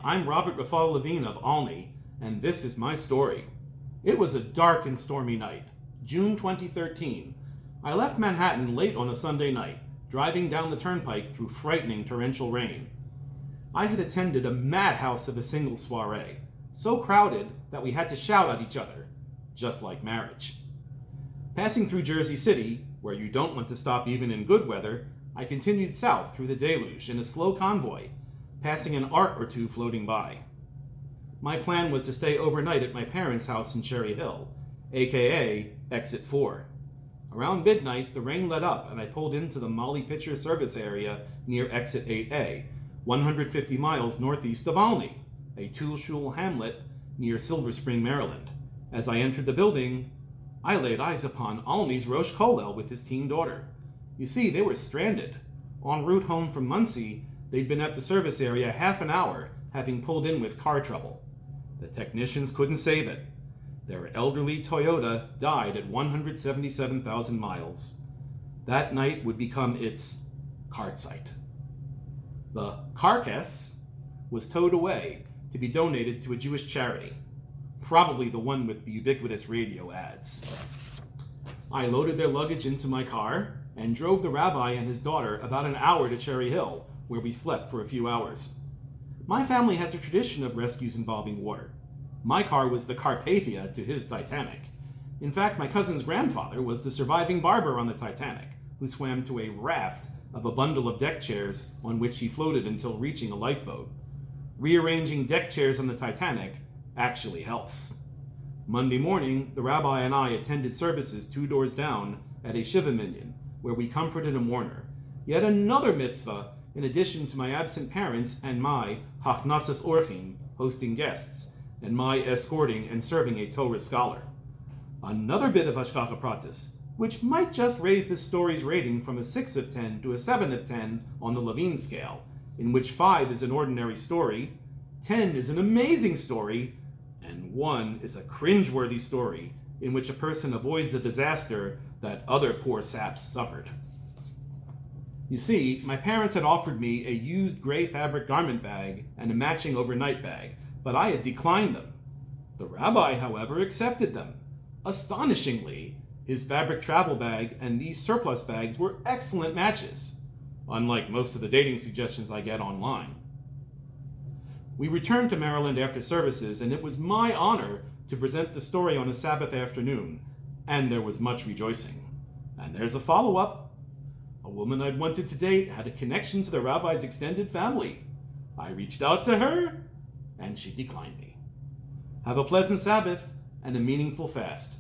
I'm Robert Rephael Levene of Olney, and this is my story. It was a dark and stormy night, June 2013. I left Manhattan late on a Sunday night, driving down the turnpike through frightening torrential rain. I had attended a madhouse of a singles soiree, so crowded that we had to shout at each other, just like marriage. Passing through Jersey City, where you don't want to stop even in good weather, I continued south through the deluge in a slow convoy, passing an ark or two floating by. My plan was to stay overnight at my parents' house in Cherry Hill, aka Exit 4. Around midnight, the rain let up and I pulled into the Molly Pitcher service area near Exit 8A, 150 miles northeast of Olney, a two-shul hamlet near Silver Spring, Maryland. As I entered the building, I laid eyes upon Olney's Rosh Kollel with his teen daughter. You see, they were stranded. En route home from Muncie, they'd been at the service area half an hour, having pulled in with car trouble. The technicians couldn't save it. Their elderly Toyota died at 177,000 miles. That night would become its card site. The carcass was towed away to be donated to a Jewish charity, probably the one with the ubiquitous radio ads. I loaded their luggage into my car and drove the rabbi and his daughter about an hour to Cherry Hill, where we slept for a few hours. My family has a tradition of rescues involving water. My car was the Carpathia to his Titanic. In fact, my cousin's grandfather was the surviving barber on the Titanic, who swam to a raft of a bundle of deck chairs on which he floated until reaching a lifeboat. Rearranging deck chairs on the Titanic actually helps. Monday morning, the rabbi and I attended services 2 doors down at a Shiva Minyan, where we comforted a mourner. Yet another mitzvah in addition to my absent parents and my Hachnasas Orchim, hosting guests, and my escorting and serving a Torah scholar. Another bit of Hashgacha Pratis, which might just raise this story's rating from a 6 of 10 to a 7 of 10 on the Levene scale, in which 5 is an ordinary story, 10 is an amazing story, and 1 is a cringeworthy story in which a person avoids a disaster that other poor saps suffered. You see, my parents had offered me a used gray fabric garment bag and a matching overnight bag, but I had declined them. The rabbi, however, accepted them. Astonishingly, his fabric travel bag and these surplus bags were excellent matches, unlike most of the dating suggestions I get online. We returned to Maryland after services, and it was my honor to present the story on a Sabbath afternoon, and there was much rejoicing. And there's a follow-up. A woman I'd wanted to date had a connection to the rabbi's extended family. I reached out to her, and she declined me. Have a pleasant Sabbath and a meaningful fast.